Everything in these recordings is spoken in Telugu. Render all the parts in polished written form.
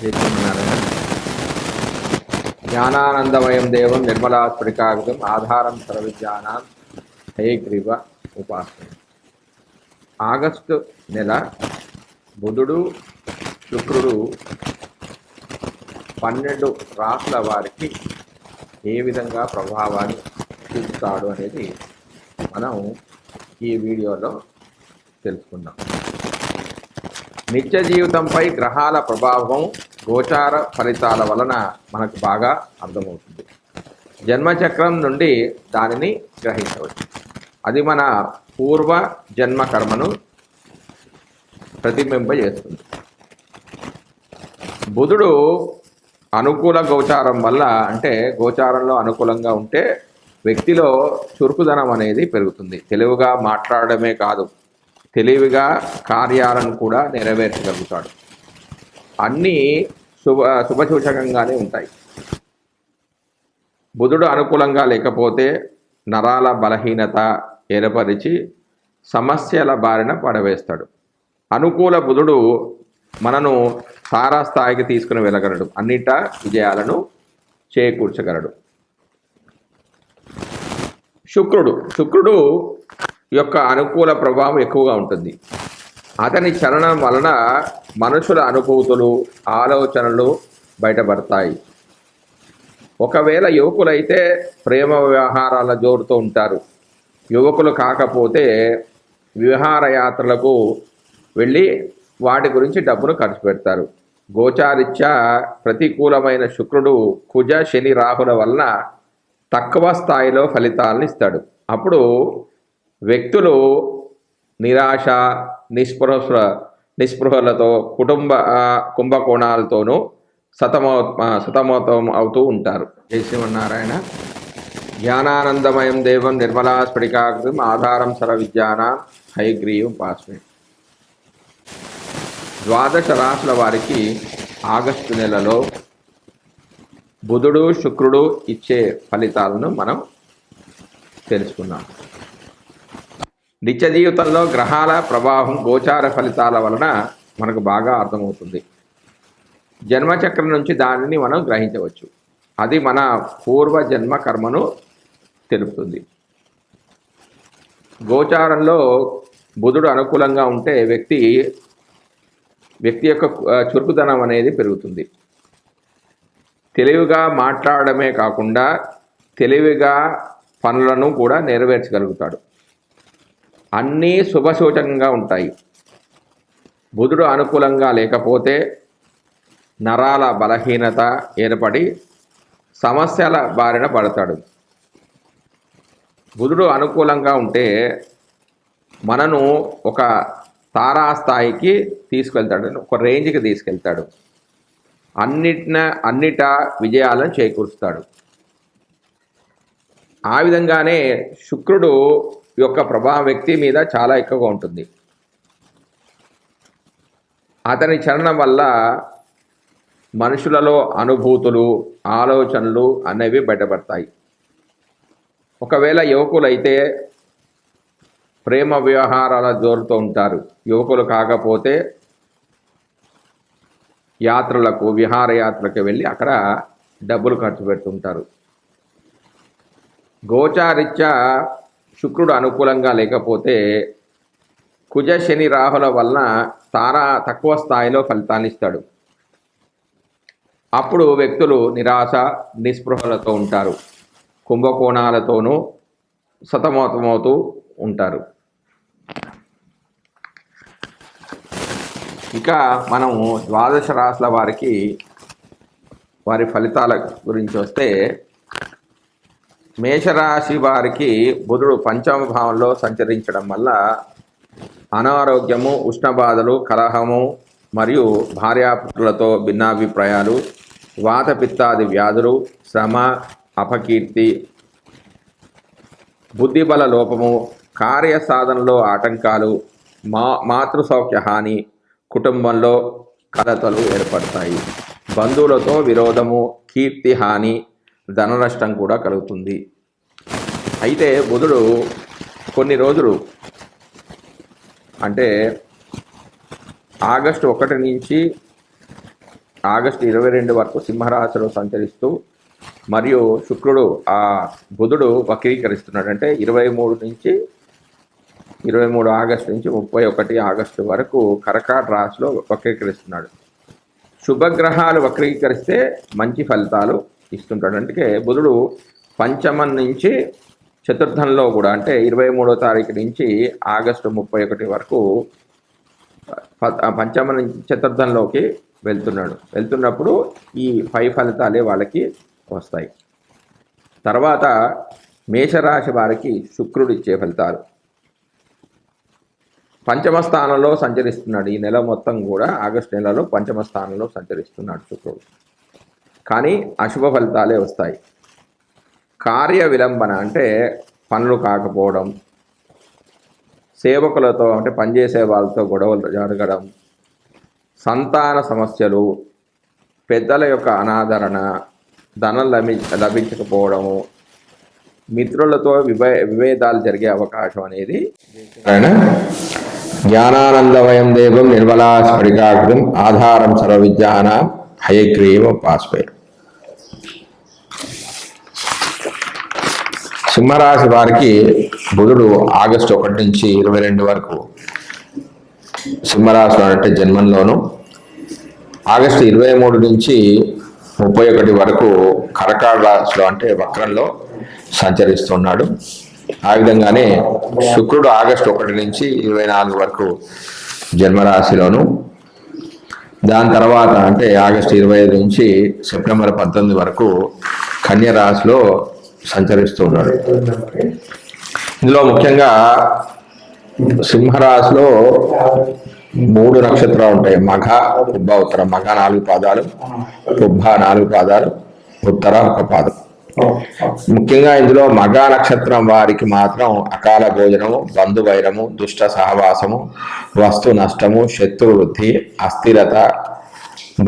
జయశ్రీమన్నారాయణ. జ్ఞానానందమయం దేవం నిర్మలాస్ఫటికాగతం ఆధారం సర్వవిద్యానాం హయగ్రీవ ఉపాసన. ఆగస్టు నెల బుధుడు శుక్రుడు 12 రాసుల వారికి ఏ విధంగా ప్రభావాన్ని చూపుతాడు అనేది మనం ఈ వీడియోలో తెలుసుకుందాం. నిత్య జీవితంపై గ్రహాల ప్రభావం గోచార ఫలితాల వలన మనకు బాగా అర్థమవుతుంది. జన్మచక్రం నుండి దానిని గ్రహించవచ్చు. అది మన పూర్వ జన్మ కర్మను ప్రతిబింబజేస్తుంది. బుధుడు అనుకూల గోచారం వల్ల, అంటే గోచారంలో అనుకూలంగా ఉంటే వ్యక్తిలో చురుకుదనం అనేది పెరుగుతుంది. తెలివిగా మాట్లాడమే కాదు, తెలివిగా కార్యాలను కూడా నెరవేర్చగలుగుతాడు. అన్నీ శుభసూచకంగానే ఉంటాయి. బుధుడు అనుకూలంగా లేకపోతే నరాల బలహీనత ఏర్పరిచి సమస్యల బారిన పడవేస్తాడు. అనుకూల బుధుడు మనను తారాస్థాయికి తీసుకుని వెళ్ళగలడు, అన్నిటా విజయాలను చేకూర్చగలడు. శుక్రుడు యొక్క అనుకూల ప్రభావం ఎక్కువగా ఉంటుంది. అతని చలనం వలన మనుషుల అనుభూతులు, ఆలోచనలు బయటపడతాయి. ఒకవేళ యువకులైతే ప్రేమ వ్యవహారాల జోరుతూ ఉంటారు. యువకులు కాకపోతే విహారయాత్రలకు వెళ్ళి వాటి గురించి డబ్బును ఖర్చు పెడతారు. గోచారిత్యా ప్రతికూలమైన శుక్రుడు కుజ శని రాహుల వలన తక్కువ స్థాయిలో ఫలితాలను ఇస్తాడు. అప్పుడు వ్యక్తులు నిరాశ, నిస్పృహలతో, కుంభకోణాలతోనూ సతమతం అవుతూ ఉంటారు. జై శ్రీమన్నారాయణ. జ్ఞానానందమయం దేవం నిర్మలాస్ఫటికాకృతిం ఆధారం సర్వవిద్యానాం హయగ్రీవం ఉపాస్మే. 12 రాశుల వారికి ఆగస్టు నెలలో బుధుడు శుక్రుడు ఇచ్చే ఫలితాలను మనం తెలుసుకున్నాం. నిత్య జీవితంలో గ్రహాల ప్రభావం గోచార ఫలితాల వలన మనకు బాగా అర్థమవుతుంది. జన్మచక్రం నుంచి దానిని మనం గ్రహించవచ్చు. అది మన పూర్వజన్మ కర్మను తెలుపుతుంది. గోచారంలో బుధుడు అనుకూలంగా ఉంటే వ్యక్తి యొక్క చురుకుదనం అనేది పెరుగుతుంది. తెలివిగా మాట్లాడమే కాకుండా తెలివిగా పనులను కూడా నెరవేర్చగలుగుతాడు. అన్నీ శుభసూచకంగా ఉంటాయి. బుధుడు అనుకూలంగా లేకపోతే నరాల బలహీనత ఏర్పడి సమస్యల బారిన పడతాడు. బుధుడు అనుకూలంగా ఉంటే మనను ఒక తారాస్థాయికి తీసుకెళ్తాడు, ఒక రేంజ్కి తీసుకెళ్తాడు. అన్నిటా విజయాలను చేకూరుస్తాడు. ఆ విధంగానే శుక్రుడు యొక్క ప్రభావం వ్యక్తి మీద చాలా ఎక్కువగా ఉంటుంది. అతని చలనం వల్ల మనుషులలో అనుభూతులు, ఆలోచనలు అనేవి బయటపడతాయి. ఒకవేళ యువకులైతే ప్రేమ వ్యవహారాల జోరుతూ ఉంటారు. యువకులు కాకపోతే యాత్రలకు, విహారయాత్రకు వెళ్ళి అక్కడ డబ్బులు ఖర్చు పెడుతుంటారు. గోచారిత్యా శుక్రుడు అనుకూలంగా లేకపోతే కుజ శని రాహుల వలన తక్కువ స్థాయిలో ఫలితాన్ని ఇస్తాడు. అప్పుడు వ్యక్తులు నిరాశ, నిస్పృహలతో ఉంటారు. కుంభకోణాలతోనూ సతమతమవుతూ ఉంటారు. ఇక మనము 12 రాశుల వారికి వారి ఫలితాల గురించి వస్తే, మేషరాశి వారికి బుధుడు పంచమ భావంలో సంచరించడం వల్ల అనారోగ్యము, ఉష్ణబాధలు, కలహము మరియు భార్యాపుత్రులతో భిన్నాభిప్రాయాలు, వాతపిత్తాది వ్యాధులు, శ్రమ, అపకీర్తి, బుద్ధిబల లోపము, కార్యసాధనలో ఆటంకాలు, మాతృసౌఖ్య హాని, కుటుంబంలో కలతలు ఏర్పడతాయి. బంధువులతో విరోధము, కీర్తి హాని, ధన నష్టం కూడా కలుగుతుంది. అయితే బుధుడు కొన్ని రోజులు, అంటే ఆగస్టు 1 నుంచి ఆగస్టు 22 వరకు సింహరాశిలో సంచరిస్తూ, మరియు శుక్రుడు బుధుడు వక్రీకరిస్తున్నాడు. అంటే 23 ఆగస్టు నుంచి 31 ఆగస్టు వరకు కర్కాటక రాశిలో వక్రీకరిస్తున్నాడు. శుభగ్రహాలు వక్రీకరిస్తే మంచి ఫలితాలు ఇస్తుంటాడు. అంటే బుధుడు పంచమం నుంచి చతుర్థంలో కూడా, అంటే 23వ తారీఖు నుంచి ఆగస్టు 31 వరకు పంచమం నుంచి చతుర్థంలోకి వెళ్తున్నప్పుడు ఈ పై ఫలితాలే వాళ్ళకి వస్తాయి. తర్వాత మేషరాశి వారికి శుక్రుడు ఇచ్చే ఫలితాలు. పంచమ స్థానంలో సంచరిస్తున్నాడు. ఈ నెల మొత్తం కూడా ఆగస్టు నెలలో పంచమ స్థానంలో సంచరిస్తున్నాడు శుక్రుడు. కానీ అశుభ ఫలితాలే వస్తాయి. కార్య విలంబన అంటే పనులు కాకపోవడం, సేవకులతో అంటే పనిచేసే వాళ్ళతో గొడవలు జరగడం, సంతాన సమస్యలు, పెద్దల యొక్క అనాదరణ, ధనం లభించకపోవడము, మిత్రులతో విభేదాలు జరిగే అవకాశం అనేది. జ్ఞానానందమయం దేవం నిర్మలా స్ఫటికాకృతిం ఆధారం సర్వ విద్యానాం హయగ్రీవ పాస్పేర్. సింహరాశి వారికి బుధుడు ఆగస్టు 1 నుంచి 22 వరకు సింహరాశిలో అంటే జన్మంలోను, ఆగస్టు 23 నుంచి 31 వరకు కర్కాటక రాశిలో అంటే వక్రంలో సంచరిస్తున్నాడు. ఆ విధంగానే శుక్రుడు ఆగస్టు 1 నుంచి 24 వరకు జన్మరాశిలోను, దాని తర్వాత అంటే ఆగస్టు 25 నుంచి సెప్టెంబర్ 19 వరకు కన్య రాశిలో సంచరిస్తున్నాడు. ఇందులో ముఖ్యంగా సింహరాశిలో 3 నక్షత్రాలు ఉంటాయి. మఘ, పుబ్బ, ఉత్తర. మఘ 4 పాదాలు, పుబ్బ 4 పాదాలు, ఉత్తర 1 పాదం. ముఖ్యంగా ఇందులో మఘ నక్షత్రం వారికి మాత్రం అకాల భోజనము, బంధువైరము, దుష్ట సహవాసము, వస్తు నష్టము, శత్రు వృద్ధి, అస్థిరత,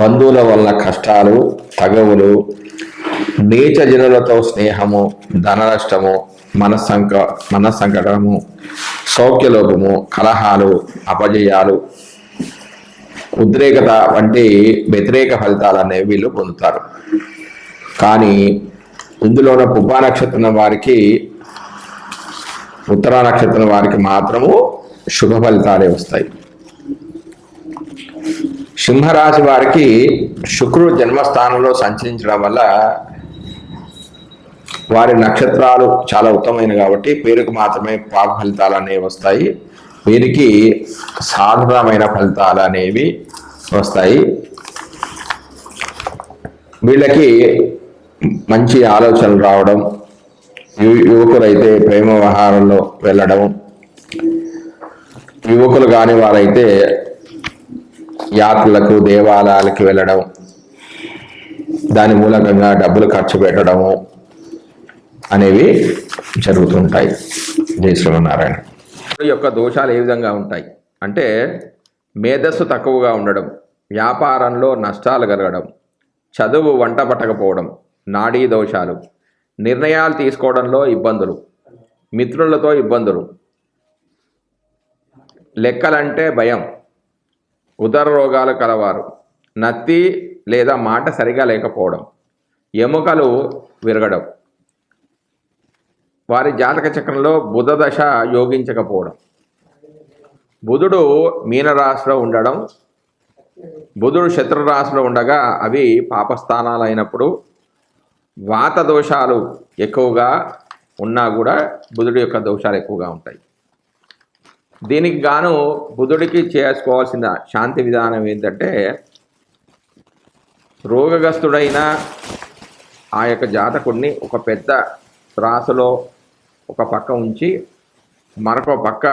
బంధువుల వల్ల కష్టాలు, తగవులు, నీచ జనులతో స్నేహము, ధన నష్టము, మనస్సంకటము, సౌఖ్యలోపము, కలహాలు, అపజయాలు, ఉద్రేకత వంటి వ్యతిరేక ఫలితాలు అనేవి వీళ్ళు పొందుతారు. కానీ ఇందులోన పుబ్బా నక్షత్రం వారికి, ఉత్తరా నక్షత్రం వారికి మాత్రము శుభ ఫలితాలే వస్తాయి. సింహరాశి వారికి శుక్రుడు జన్మస్థానంలో సంచరించడం వల్ల వారి నక్షత్రాలు చాలా ఉత్తమమైన కాబట్టి పేరుకు మాత్రమే పాప ఫలితాలు అనేవి వస్తాయి. వీరికి సాధారణమైన ఫలితాలు అనేవి వస్తాయి. వీళ్ళకి మంచి ఆలోచనలు రావడం, యువకులైతే ప్రేమ వ్యవహారంలో వెళ్ళడం, యువకులు కాని వారైతే యాత్రలకు, దేవాలయాలకు వెళ్ళడం, దాని మూలకంగా డబ్బులు ఖర్చు పెట్టడము అనేవి జరుగుతుంటాయి. జై శ్రీమన్నారాయణ. యొక్క దోషాలు ఏ విధంగా ఉంటాయి అంటే మేధస్సు తక్కువగా ఉండడం, వ్యాపారంలో నష్టాలు కలగడం, చదువు వంట పట్టకపోవడం, నాడీ దోషాలు, నిర్ణయాలు తీసుకోవడంలో ఇబ్బందులు, మిత్రులతో ఇబ్బందులు, లెక్కలంటే భయం, ఉదర రోగాలు కలవారు, నత్తి లేదా మాట సరిగా లేకపోవడం, ఎముకలు విరగడం, వారి జాతక చక్రంలో బుధ దశ యోగించకపోవడం, బుధుడు మీనరాశిలో ఉండడం, బుధుడు శత్రురాశిలో ఉండగా అవి పాపస్థానాలు అయినప్పుడు, వాత దోషాలు ఎక్కువగా ఉన్నా కూడా బుధుడి యొక్క దోషాలు ఎక్కువగా ఉంటాయి. దీనికి గాను బుధుడికి చేసుకోవాల్సిన శాంతి విధానం ఏంటంటే, రోగగ్రస్తుడైన ఆ యొక్క జాతకుడిని ఒక పెద్ద రాశిలో ఒక పక్క ఉంచి మరొక పక్క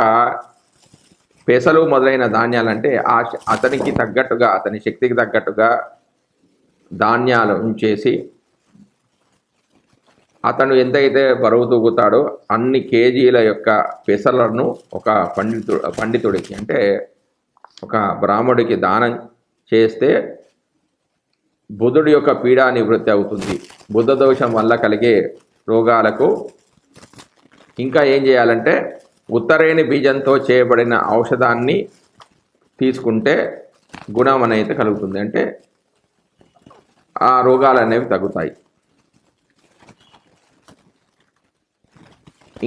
పెసలు మొదలైన ధాన్యాలంటే అతనికి తగ్గట్టుగా, అతని శక్తికి తగ్గట్టుగా ధాన్యాలు ఉంచేసి, అతను ఎంతైతే బరువు తూగుతాడో అన్ని కేజీల యొక్క పెసలను ఒక పండితుడికి అంటే ఒక బ్రాహ్మడికి దానం చేస్తే బుధుడి యొక్క పీడా నివృత్తి అవుతుంది. బుధ దోషం వల్ల కలిగే రోగాలకు ఇంకా ఏం చేయాలంటే ఉత్తరేణి బీజంతో చేయబడిన ఔషధాన్ని తీసుకుంటే గుణం అనేది కలుగుతుంది. అంటే ఆ రోగాలు అనేవి తగ్గుతాయి.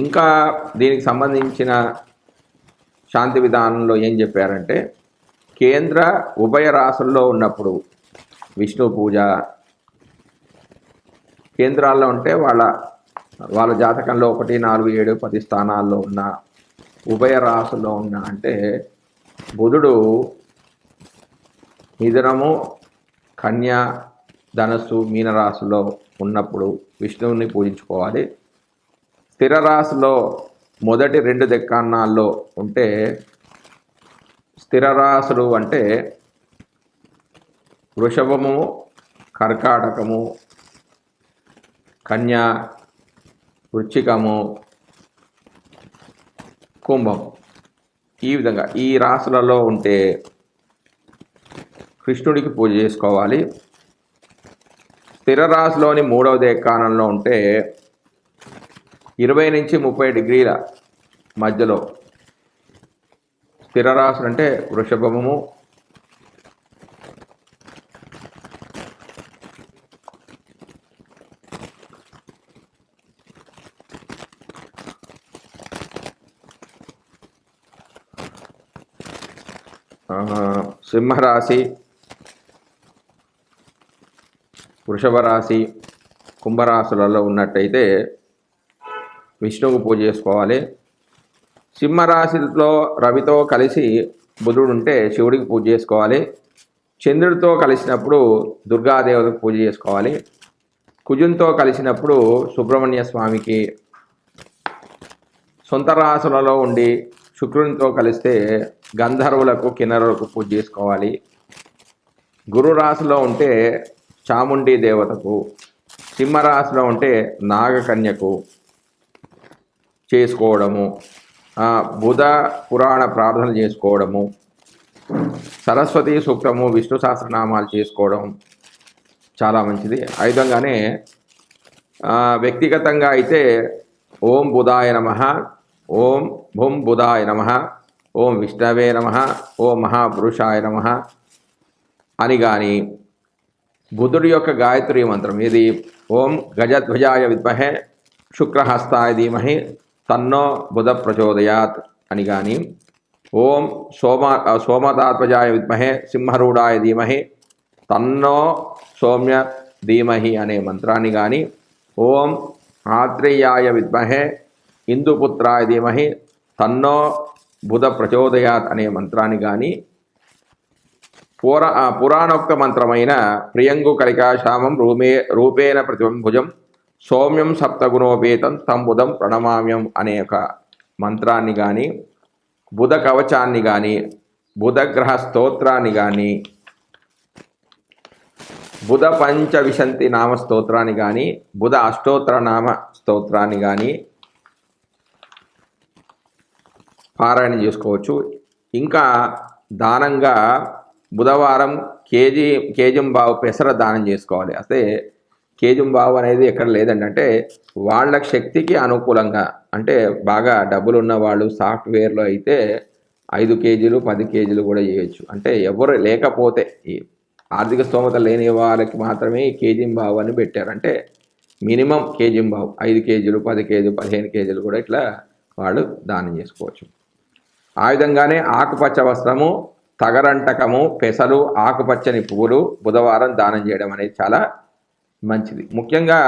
ఇంకా దీనికి సంబంధించిన శాంతి విధానంలో ఏం చెప్పారంటే, కేంద్ర ఉభయ రాసుల్లో ఉన్నప్పుడు విష్ణు పూజ, కేంద్రాల్లో ఉంటే వాళ్ళ జాతకంలో 1, 4, 7, 10 స్థానాల్లో ఉన్న, ఉభయ రాసుల్లో ఉన్న అంటే బుధుడు మిథునము, కన్య, ధనస్సు, మీనరాశిలో ఉన్నప్పుడు విష్ణువుని పూజించుకోవాలి. స్థిర రాశిలో మొదటి 2 దెక్కాన్నాల్లో ఉంటే, స్థిర రాశులు అంటే వృషభము, కర్కాటకము, కన్య, వృశ్చికము, కుంభం, ఈ విధంగా ఈ రాశులలో ఉంటే కృష్ణుడికి పూజ చేసుకోవాలి. స్థిర రాశిలోని 3వ దేకానంలో ఉంటే 20 నుంచి 30 డిగ్రీల మధ్యలో, స్థిర రాశులు అంటే వృషభము, సింహరాశి, వృషభ రాశి, కుంభరాశులలో ఉన్నట్టయితే విష్ణువుకు పూజ చేసుకోవాలి. సింహరాశిలో రవితో కలిసి బుధుడు ఉంటే శివుడికి పూజ చేసుకోవాలి. చంద్రుడితో కలిసినప్పుడు దుర్గాదేవతకు పూజ చేసుకోవాలి. కుజునితో కలిసినప్పుడు సుబ్రహ్మణ్య స్వామికి, సొంత రాశులలో ఉండి శుక్రునితో కలిస్తే గంధర్వులకు, కిన్నరులకు పూజ చేసుకోవాలి. గురు రాశిలో ఉంటే చాముండి దేవతకు, సింహరాశిలో ఉంటే నాగకన్యకు చేసుకోవడము, బుధ పురాణ ప్రార్థన చేసుకోవడము, సరస్వతి సూక్తము, విష్ణు సహస్రనామాలు చేసుకోవడం చాలా మంచిది. ఆ విధంగానే వ్యక్తిగతంగా అయితే ఓం బుధాయ నమః, ఓం భుం బుధాయ నమః, ఓం విష్ణవే నమః, ఓం మహాపురుషాయ నమః అని కానీ, బుధుడి యొక్క గాయత్రి మంత్రం ఇది ఓం గజధ్వజాయ విద్మహే శుక్రహస్తాయ ధీమహి తన్నో బుధ ప్రచోదయాత్ అని కానీ, ఓం సోమతాత్వజాయ విద్మహే సింహరూఢాయ ధీమహి తన్నో సౌమ్య ధీమహి అనే మంత్రాన్ని కానీ, ఓం ఆత్రేయాయ విద్మహే ఇందుపుత్రాయ ధీమహి తన్నో బుధ ప్రచోదయాత్ అనే మంత్రాన్ని కానీ, పురాణోక్త మంత్రమైన ప్రియంగు కలికాశామం రూపేణ ప్రతిభుజం సౌమ్యం సప్తగుణోపేతం తం బుధం ప్రణమామ్యం అనే ఒక మంత్రాన్ని కానీ, బుధ కవచాన్ని కానీ, బుధగ్రహ స్తోత్రాన్ని కానీ, బుధ పంచవిశంతి నామ స్తోత్రాన్ని కానీ, బుధ అష్టోత్తర నామ స్తోత్రాన్ని కానీ పారాయణ చేసుకోవచ్చు. ఇంకా దానంగా బుధవారం కేజంబావు పెసర దానం చేసుకోవాలి. అయితే కేజంబావు అనేది ఎక్కడ లేదండి, అంటే వాళ్ళ శక్తికి అనుకూలంగా, అంటే బాగా డబ్బులు ఉన్న వాళ్ళు సాఫ్ట్వేర్లో అయితే 5 కేజీలు 10 కేజీలు కూడా చేయొచ్చు. అంటే ఎవరు లేకపోతే ఈ ఆర్థిక స్తోమత లేని వాళ్ళకి మాత్రమే ఈ కేజంబావు అని పెట్టారు. అంటే మినిమం కేజంబావు 5 కేజీలు 10 కేజీలు 15 కేజీలు కూడా ఇట్లా వాళ్ళు దానం చేసుకోవచ్చు. ఆ విధంగానే ఆకుపచ్చ వస్త్రము, తగరంటకము, పెసలు, ఆకుపచ్చని పువ్వులు బుధవారం దానం చేయడం అనేది చాలా మంచిది. ముఖ్యంగా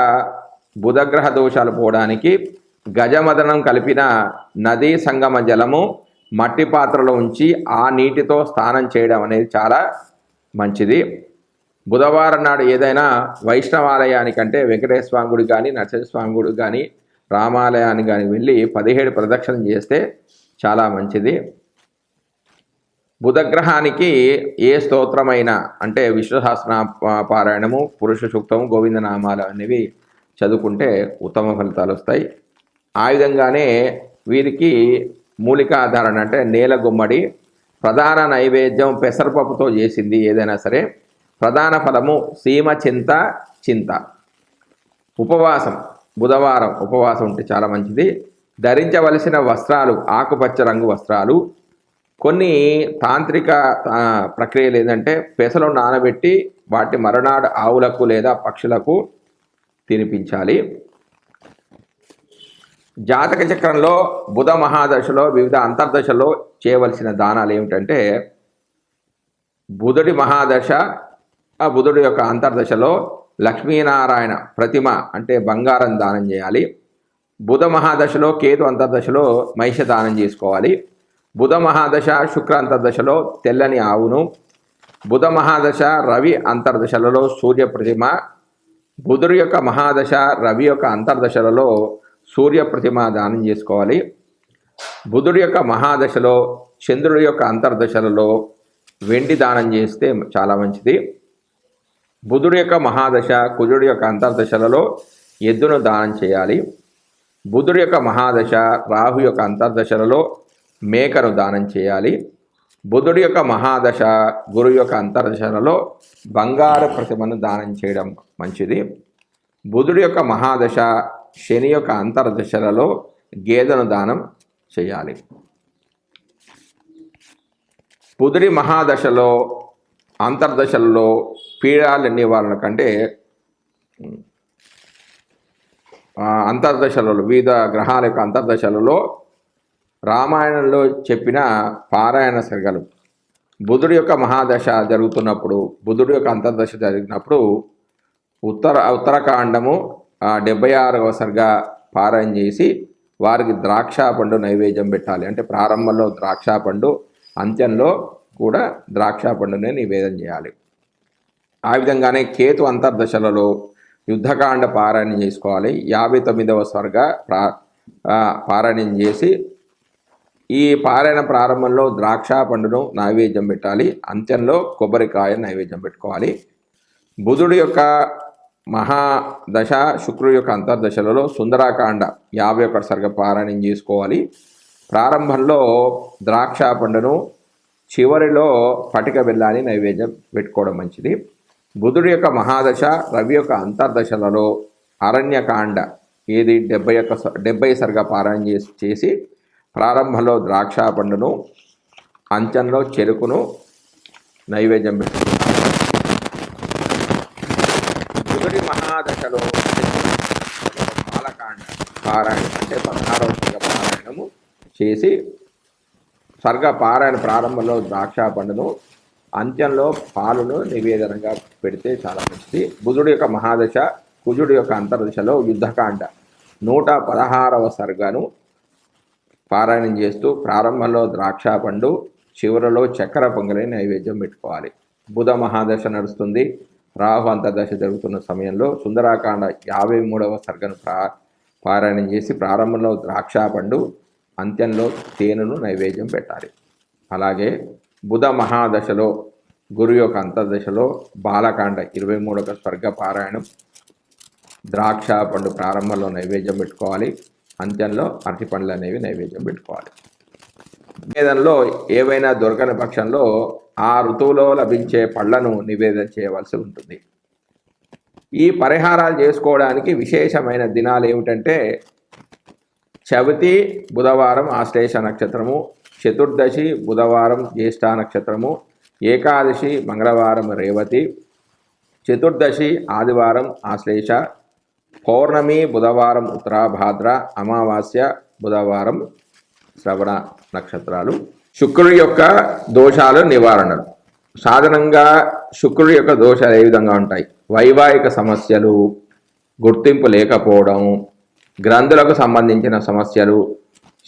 బుధగ్రహ దోషాలు పోవడానికి గజమదనం కలిపిన నదీ సంగమ జలము మట్టి పాత్రలో ఉంచి ఆ నీటితో స్నానం చేయడం అనేది చాలా మంచిది. బుధవారం నాడు ఏదైనా వైష్ణవాలయానికంటే వెంకటేశ్వర స్వామి గుడి కానీ, నరసింహస్వామి గుడి కానీ, రామాలయానికి కానీ వెళ్ళి 17 ప్రదక్షిణం చేస్తే చాలా మంచిది. బుధగ్రహానికి ఏ స్తోత్రమైనా, అంటే విష్ణు సహస్ర పారాయణము, పురుష సూక్తము, గోవిందనామాలు అనేవి చదువుకుంటే ఉత్తమ ఫలితాలు వస్తాయి. ఆ విధంగానే వీరికి మూలికాధారణ అంటే నేల గుమ్మడి, ప్రధాన నైవేద్యం పెసరపప్పుతో చేసింది ఏదైనా సరే, ప్రధాన ఫలము సీమ చింత. ఉపవాసం, బుధవారం ఉపవాసం ఉంటే చాలా మంచిది. ధరించవలసిన వస్త్రాలు ఆకుపచ్చ రంగు వస్త్రాలు. కొన్ని తాంత్రిక ప్రక్రియలు ఏంటంటే పెసలు నానబెట్టి వాటి మరునాడు ఆవులకు లేదా పక్షులకు తినిపించాలి. జాతక చక్రంలో బుధ మహాదశలో వివిధ అంతర్దశలో చేయవలసిన దానాలు ఏమిటంటే, బుధుడి మహాదశ, ఆ బుధుడి యొక్క అంతర్దశలో లక్ష్మీనారాయణ ప్రతిమ అంటే బంగారం దానం చేయాలి. బుధ మహాదశలో కేతు అంతర్దశలో మహిష దానం చేసుకోవాలి. బుధ మహాదశ శుక్ర అంతర్దశలో తెల్లని ఆవును, బుధ మహాదశ రవి అంతర్దశలలో సూర్య ప్రతిమ, బుధుడి యొక్క మహాదశ రవి యొక్క అంతర్దశలలో సూర్య ప్రతిమ దానం చేసుకోవాలి. బుధుడి యొక్క మహాదశలో చంద్రుడి యొక్క అంతర్దశలలో వెండి దానం చేస్తే చాలా మంచిది. బుధుడి యొక్క మహాదశ కుజుడి యొక్క అంతర్దశలలో ఎద్దును దానం చేయాలి. బుధుడి యొక్క మహాదశ రాహు యొక్క అంతర్దశలలో మేకను దానం చేయాలి. బుధుడి యొక్క మహాదశ గురు యొక్క అంతర్దశలలో బంగారు ప్రతిమను దానం చేయడం మంచిది. బుధుడి యొక్క మహాదశ శని యొక్క అంతర్దశలలో గేదెను దానం చేయాలి. బుధుడి మహాదశలో అంతర్దశలలో పీడాల నివారణ కంటే అంతర్దశలలో వివిధ గ్రహాల యొక్క అంతర్దశలలో రామాయణంలో చెప్పిన పారాయణ సర్గలు బుధుడి యొక్క మహాదశ జరుగుతున్నప్పుడు, బుధుడి యొక్క అంతర్దశ జరిగినప్పుడు ఉత్తరకాండము 76వ సర్గ పారాయణ చేసి వారికి ద్రాక్ష పండు నైవేద్యం పెట్టాలి. అంటే ప్రారంభంలో ద్రాక్ష పండు, అంత్యంలో కూడా ద్రాక్ష పండునే నివేదన చేయాలి. ఆ విధంగానే కేతు అంతర్దశలలో యుద్ధకాండ పారాయణం చేసుకోవాలి. 59వ సర్గ పారాయణం చేసి ఈ పారాయణ ప్రారంభంలో ద్రాక్ష పండును నైవేద్యం పెట్టాలి, అంత్యంలో కొబ్బరికాయ నైవేద్యం పెట్టుకోవాలి. బుధుడి యొక్క మహాదశ శుక్రుడి యొక్క అంతర్దశలలో సుందరాకాండ 51 సర్గ పారాయణం చేసుకోవాలి. ప్రారంభంలో ద్రాక్ష పండును, చివరిలో పటిక బెల్లాన్ని నైవేద్యం పెట్టుకోవడం మంచిది. బుధుడి యొక్క మహాదశ రవి యొక్క అంతర్దశలలో అరణ్యకాండ 70 సర్గ పారాయణ చేసి ప్రారంభంలో ద్రాక్ష పండును, అంత్యంలో చెరుకును నైవేద్యం పెట్టుకుంటారు. బుధుడి మహాదశలో బాలకాండ పారాయణ అంటే 16వ సర్గ పారాయణము చేసి సర్గ పారాయణ ప్రారంభంలో ద్రాక్ష పండును, అంత్యంలో పాలును నివేదనగా పెడితే చాలా మంచిది. బుధుడి యొక్క మహాదశ కుజుడి యొక్క అంతర్దశలో యుద్ధకాండ 116వ సర్గను పారాయణం చేస్తూ ప్రారంభంలో ద్రాక్ష పండు, చివరిలో చక్కెర పొంగలి నైవేద్యం పెట్టుకోవాలి. బుధ మహాదశ నడుస్తుంది. రాహు అంతర్దశ జరుగుతున్న సమయంలో సుందరాకాండ 53వ సర్గను పారాయణం చేసి ప్రారంభంలో ద్రాక్ష పండు, అంత్యంలో తేనెను నైవేద్యం పెట్టాలి. అలాగే బుధ మహాదశలో గురు యొక్క అంతర్దశలో బాలకాండ 23వ సర్గ పారాయణం, ద్రాక్ష పండు ప్రారంభంలో నైవేద్యం పెట్టుకోవాలి, అంత్యంలో అరటి పండ్లు అనేవి నైవేద్యం పెట్టుకోవాలి. నివేదనలో ఏవైనా దొరకని పక్షంలో ఆ ఋతువులో లభించే పళ్లను నివేదన చేయవలసి ఉంటుంది. ఈ పరిహారాలు చేసుకోవడానికి విశేషమైన దినాలు ఏమిటంటే, చవితి బుధవారం ఆశ్లేష నక్షత్రము, చతుర్దశి బుధవారం జ్యేష్ఠ నక్షత్రము, ఏకాదశి మంగళవారం రేవతి, చతుర్దశి ఆదివారం ఆశ్లేష, పౌర్ణమి బుధవారం ఉత్తరాభాద్ర, అమావాస్య బుధవారం శ్రవణ నక్షత్రాలు. శుక్రుడి యొక్క దోషాలు నివారణలు. సాధారణంగా శుక్రుడి యొక్క దోషాలు ఏ విధంగా ఉంటాయి? వైవాహిక సమస్యలు, గుర్తింపు లేకపోవడం, గ్రంథులకు సంబంధించిన సమస్యలు,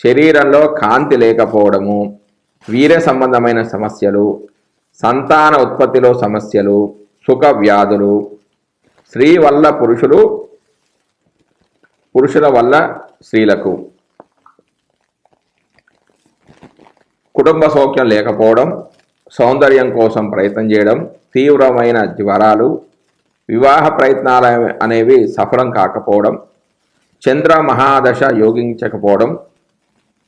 శరీరంలో కాంతి లేకపోవడము, వీర్య సంబంధమైన సమస్యలు, సంతాన ఉత్పత్తిలో సమస్యలు, సుఖ వ్యాధులు, స్త్రీ వల్ల పురుషులు, పురుషుల వల్ల స్త్రీలకు, కుటుంబ సౌఖ్యం లేకపోవడం, సౌందర్యం కోసం ప్రయత్నం చేయడం, తీవ్రమైన జ్వరాలు, వివాహ ప్రయత్నాలు అనేవి సఫలం కాకపోవడం, చంద్ర మహాదశ యోగించకపోవడం,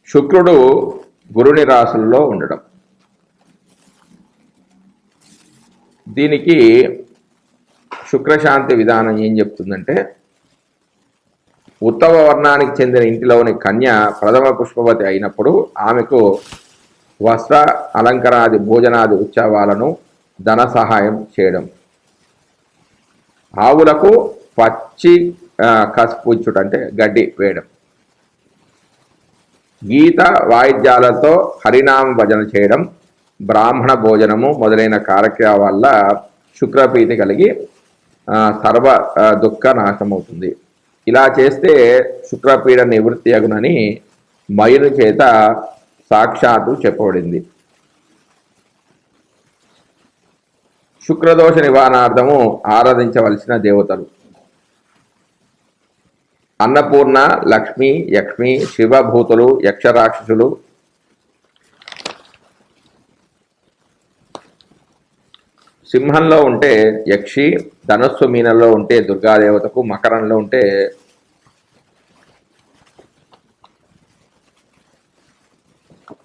శుక్రుడు గురుని రాశుల్లో ఉండడం. దీనికి శుక్రశాంతి విధానం ఏం చెప్తుందంటే, ఉత్తమ వర్ణానికి చెందిన ఇంటిలోని కన్య ప్రథమ పుష్పవతి అయినప్పుడు ఆమెకు వస్త్ర అలంకరాది భోజనాది ఉత్సవాలను ధన సహాయం చేయడం. ఆవులకు పచ్చి కసుపు ఇచ్చుట అంటే గడ్డి వేయడం, గీత వాయిద్యాలతో హరినామ భజన చేయడం, బ్రాహ్మణ భోజనము మొదలైన కార్యక్రమాల వల్ల శుక్రప్రీతి కలిగి సర్వ దుఃఖ నాశమవుతుంది. ఇలా చేస్తే శుక్రపీడ నివృత్తి అగునని మయుని చేత సాక్షాత్తు చెప్పబడింది. శుక్రదోష నివారణార్థము ఆరాధించవలసిన దేవతలు: అన్నపూర్ణ, లక్ష్మి, యక్ష్మి, శివభూతులు, యక్షరాక్షసులు, సింహంలో ఉంటే యక్షి, ధనుస్సు మీనంలో ఉంటే దుర్గాదేవతకు, మకరంలో ఉంటే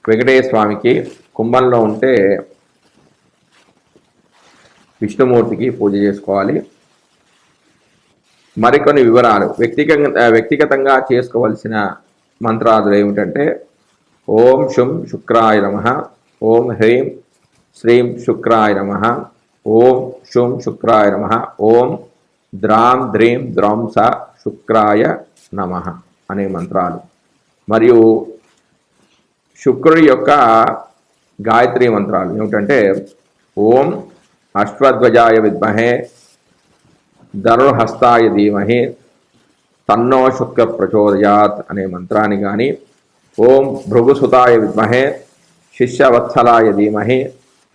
వెంకటేశ్వర స్వామికి, కుంభంలో ఉంటే విష్ణుమూర్తికి పూజ చేసుకోవాలి. మరికొన్ని వివరాలు: వ్యక్తిగతంగా చేసుకోవలసిన మంత్రాదులు ఏమిటంటే ఓం శుం శుక్రాయ నమః, ఓం హ్రీం శ్రీం శుక్రాయ నమః, ఓం శుం శుక్రాయ నమః, ఓం ద్రాం ద్రీం ద్రౌం స శుక్రాయ నమః అనే మంత్రాలు. మరియు శుక్రుడి యొక్క గాయత్రి మంత్రాలు ఏమిటంటే ఓం అశ్వధ్వజాయ విద్మహే ధనుర్హస్తాయ ధీమహి తన్నో శుక్ర ప్రచోదయాత్ అనే మంత్రాన్ని కానీ, ఓం భృగుసుతాయ విద్మహే శిష్యవత్సలాయ ధీమహి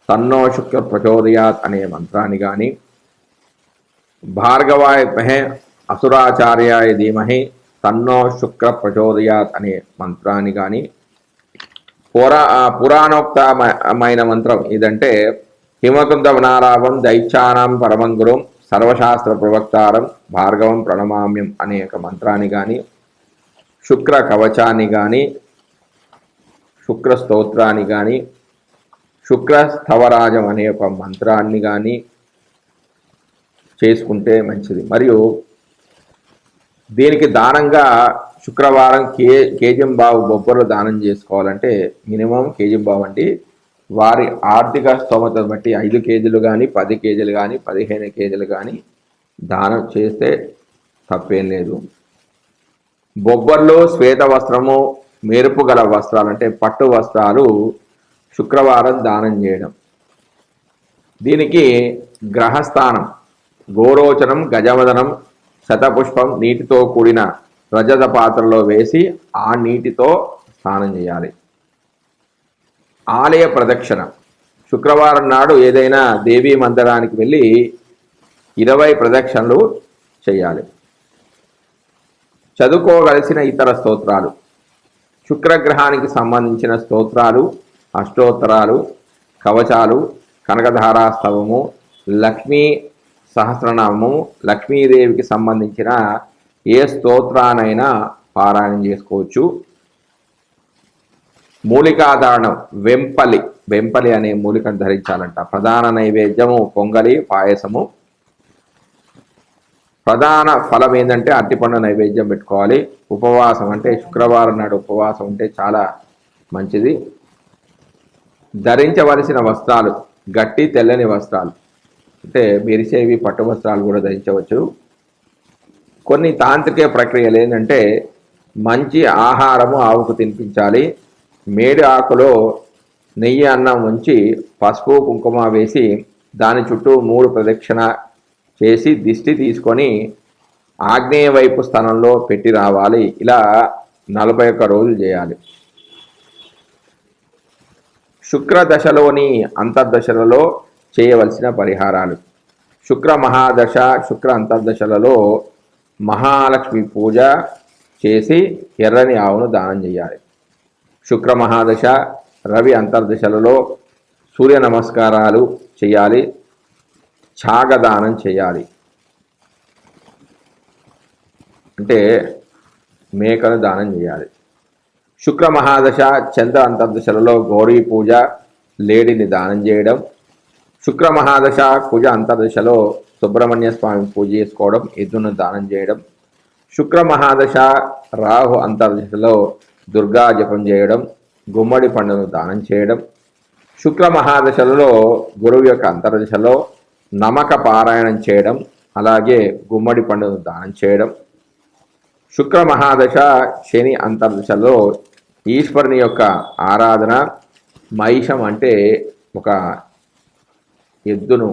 తన్నో శుక్ర ప్రచోదయాత్ అనే మంత్రాన్ని కానీ, భార్గవాయ విద్మహే అసురాచార్యాయ ధీమహి తన్నో శుక్ర ప్రచోదయాత్ అనే మంత్రాన్ని కానీ, పురాణోక్తమైన మంత్రం ఇదంటే హిమకుంద వనారావం దైత్యానాం పరమంగురం సర్వశాస్త్ర ప్రవక్తారం భార్గవం ప్రణమామ్యం అనే ఒక మంత్రాన్ని కానీ, శుక్ర కవచాన్ని కానీ, శుక్ర స్తోత్రాన్ని కానీ, శుక్ర స్థవరాజం అనే ఒక మంత్రాన్ని కానీ చేసుకుంటే మంచిది. మరియు దీనికి దానంగా శుక్రవారం కేజంబావు బొబ్బర్లు దానం చేసుకోవాలంటే మినిమం కేజంబావు అంటే వారి ఆర్థిక స్తోమతను బట్టి 5 కేజీలు కానీ 10 కేజీలు కానీ 15 కేజీలు కానీ దానం చేస్తే తప్పేం లేదు. బొబ్బర్లు, శ్వేత వస్త్రము, మెరుపు గల వస్త్రాలు అంటే పట్టు వస్త్రాలు శుక్రవారం దానం చేయడం. దీనికి గ్రహస్థానం గోరోచనం, గజవదనం, శతపుష్పం నీటితో కూడిన రజత పాత్రలో వేసి ఆ నీటితో స్నానం చేయాలి. ఆలయ ప్రదక్షిణ శుక్రవారం నాడు ఏదైనా దేవీ మందిరానికి వెళ్ళి 20 ప్రదక్షిణలు చేయాలి. చదువుకోవలసిన ఇతర స్తోత్రాలు: శుక్రగ్రహానికి సంబంధించిన స్తోత్రాలు, అష్టోత్తరాలు, కవచాలు, కనకధారాస్తవము, లక్ష్మీ సహస్రనామము, లక్ష్మీదేవికి సంబంధించిన ఏ స్తోత్రానైనా పారాయణం చేసుకోవచ్చు. మూలికాధారణం వెంపలి అనే మూలికను ధరించాలంట. ప్రధాన నైవేద్యము పొంగలి, పాయసము. ప్రధాన ఫలం ఏంటంటే అరటిపండు నైవేద్యం పెట్టుకోవాలి. ఉపవాసం అంటే శుక్రవారం నాడు ఉపవాసం ఉంటే చాలా మంచిది. ధరించవలసిన వస్త్రాలు గట్టి తెల్లని వస్త్రాలు అంటే మెరిసేవి పట్టు వస్త్రాలు కూడా ధరించవచ్చు. కొన్ని తాంత్రిక ప్రక్రియలు ఏంటంటే మంచి ఆహారము ఆవుకు తినిపించాలి. మేడి ఆకులో నెయ్యి అన్నం ఉంచి పసుపు కుంకుమ వేసి దాని చుట్టూ 3 ప్రదక్షిణ చేసి దిష్టి తీసుకొని ఆగ్నేయ వైపు స్థానంలో పెట్టి రావాలి. ఇలా 41 రోజులు చేయాలి. శుక్రదశలోని అంతర్దశలలో చేయవలసిన పరిహారాలు: శుక్ర మహాదశ, శుక్ర అంతర్దశలలో మహాలక్ష్మి పూజ చేసి ఎర్రని ఆవును దానం చేయాలి. శుక్ర మహాదశ, రవి అంతర్దశలలో సూర్య నమస్కారాలు చేయాలి. ఛాగదానం చేయాలి అంటే మేకను దానం చేయాలి. శుక్ర మహాదశ, చంద్ర అంతర్దశలలో గౌరీ పూజ, లేడిని దానం చేయడం. శుక్ర మహాదశ, కుజ అంతర్దశలో సుబ్రహ్మణ్య స్వామి పూజ చేసుకోవడం, ఎద్దును దానం చేయడం. శుక్ర మహాదశ, రాహు అంతర్దశలో దుర్గా జపం చేయడం, గుమ్మడి పండును దానం చేయడం. శుక్ర మహాదశలలో గురువు యొక్క అంతర్దశలో నమక పారాయణం చేయడం, అలాగే గుమ్మడి పండును దానం చేయడం. శుక్ర మహాదశ శని అంతర్దశలో ఈశ్వరుని యొక్క ఆరాధన, మహిషం అంటే ఒక ఎద్దును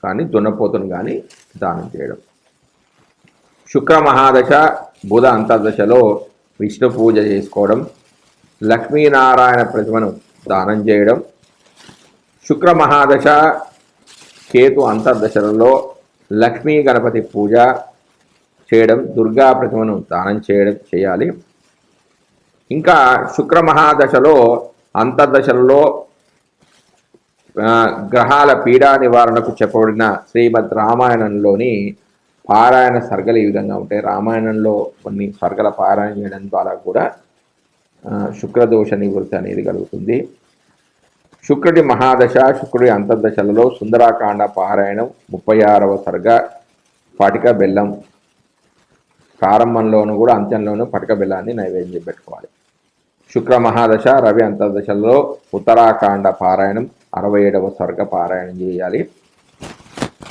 కానీ దున్నపోతును కానీ దానం చేయడం. శుక్ర మహాదశ బుధ అంతర్దశలో విష్ణు పూజ చేసుకోవడం, లక్ష్మీనారాయణ ప్రతిమను దానం చేయడం. శుక్ర మహాదశ కేతు అంతర్దశలలో లక్ష్మీ గణపతి పూజ చేయడం, దుర్గా ప్రతిమను దానం చేయాలి. ఇంకా శుక్ర మహాదశలో అంతర్దశలలో గ్రహాల పీడా నివారణకు చెప్పబడిన శ్రీమద్ రామాయణంలోని పారాయణ సర్గలు ఈ విధంగా ఉంటాయి. రామాయణంలో కొన్ని సర్గల పారాయణ చేయడం ద్వారా కూడా శుక్రదోష నివృత్తి అనేది కలుగుతుంది. శుక్రుడి మహాదశ, శుక్రుడి అంతర్దశలలో సుందరాకాండ పారాయణం, 36వ సర్గ, పటిక బెల్లం, ప్రారంభంలోనూ కూడా అంత్యంలోనూ పటిక బెల్లాన్ని నైవేద్యం పెట్టుకోవాలి. శుక్ర మహాదశ, రవి అంతర్దశలలో ఉత్తరాకాండ పారాయణం, 67వ సర్గ పారాయణం చేయాలి.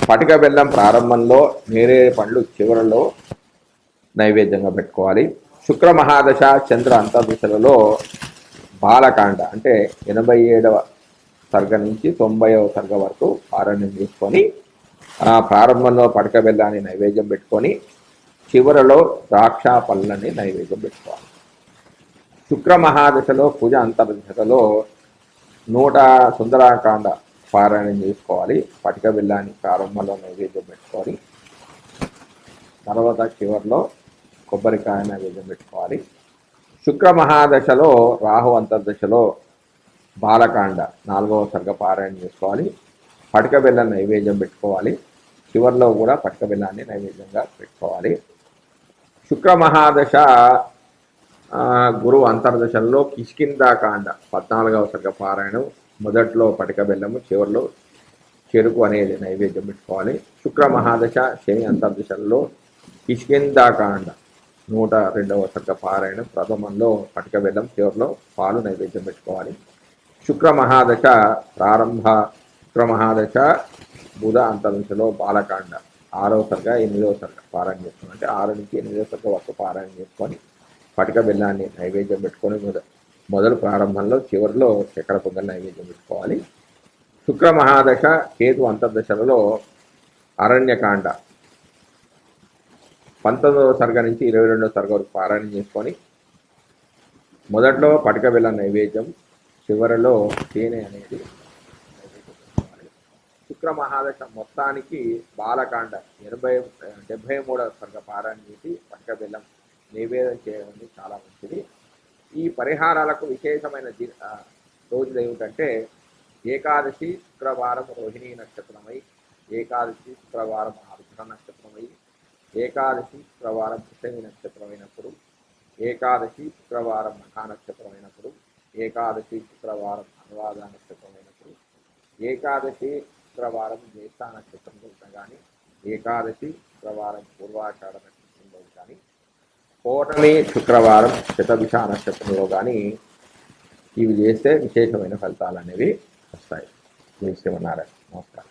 పటిక బెల్లం ప్రారంభంలో, నేరేడు పండ్లు చివరలో నైవేద్యంగా పెట్టుకోవాలి. శుక్ర మహాదశ, చంద్ర అంతర్దశలలో బాలకాండ అంటే 87వ సర్గ నుంచి 90వ సర్గ వరకు పారాయణం చేసుకొని ప్రారంభంలో పటిక బెల్లాన్ని నైవేద్యం పెట్టుకొని చివరలో ద్రాక్ష పళ్ళని నైవేద్యం పెట్టుకోవాలి. శుక్ర మహాదశలో పూజ అంతర్దశలో 100 సుందరాకాండ పారాయణం చేసుకోవాలి. పటిక బెల్లాన్ని ప్రారంభంలో నైవేద్యం పెట్టుకొని తర్వాత చివరిలో కొబ్బరికాయ నైవేద్యం పెట్టుకోవాలి. శుక్ర మహాదశలో రాహు అంతర్దశలో బాలకాండ 4వ సర్గ పారాయణ చేసుకోవాలి. పటిక బెల్లం నైవేద్యం పెట్టుకోవాలి. చివరిలో కూడా పటిక బెల్లాన్ని నైవేద్యంగా పెట్టుకోవాలి. శుక్ర మహాదశ గురువు అంతర్దశలో కిష్కింధాకాండ 14వ సర్గ పారాయణం, మొదట్లో పటిక బెల్లము, చివరిలో చెరుకు అనేది నైవేద్యం పెట్టుకోవాలి. శుక్ర మహాదశ శని అంతర్దశల్లో కిష్కింధాకాండ 102వ సర్గ పారాయణం, ప్రథమంలో పటిక బెల్లం, చివరిలో పాలు నైవేద్యం పెట్టుకోవాలి. శుక్ర మహాదశ ప్రారంభ శుక్ర మహాదశ బుధ అంతర్దశలో బాలకాండ 6వ సర్గ 8వ సర్గ పారాయణ చేసుకుని అంటే 6 నుంచి 8వ సర్గ వరకు పారాయణ చేసుకొని పటిక బెల్లాన్ని నైవేద్యం పెట్టుకొని మొదలు ప్రారంభంలో చివరిలో చక్కెర పొంగల్ నైవేద్యం పెట్టుకోవాలి. శుక్ర మహాదశ కేతు అంతర్దశలలో అరణ్యకాండ 19వ సర్గ నుంచి 22వ సర్గ వరకు పారాయణ చేసుకొని మొదట్లో పటిక బెల్లం నైవేద్యం, చివరిలో తేనె అనేది నైవేద్యం పెట్టుకోవాలి. శుక్ర మహాదశ మొత్తానికి బాలకాండ 73వ సర్గ పారాయణ చేసి పటిక బెల్లం నైవేద్యం చేయడం చాలా మంచిది. ఈ పరిహారాలకు విశేషమైన రోజులు ఏమిటంటే ఏకాదశి శుక్రవారం రోహిణీ నక్షత్రమై, ఏకాదశి శుక్రవారం ఆరుద్ర నక్షత్రమై, ఏకాదశి శుక్రవారం పుష్యమి నక్షత్రమైనప్పుడు, ఏకాదశి శుక్రవారం మఖా నక్షత్రమైనప్పుడు, ఏకాదశి శుక్రవారం అనురాధ నక్షత్రమైనప్పుడు, ఏకాదశి శుక్రవారం జ్యేష్ఠ నక్షత్రంలో కానీ, ఏకాదశి శుక్రవారం పూర్వాషాఢ నక్షత్రంలో కానీ, పౌర్ణమి శుక్రవారం శతభిష నక్షత్రంలో కానీ ఇవి చేస్తే విశేషమైన ఫలితాలు అనేవి వస్తాయి. శ్రీమన్నారాయణ. నమస్కారం.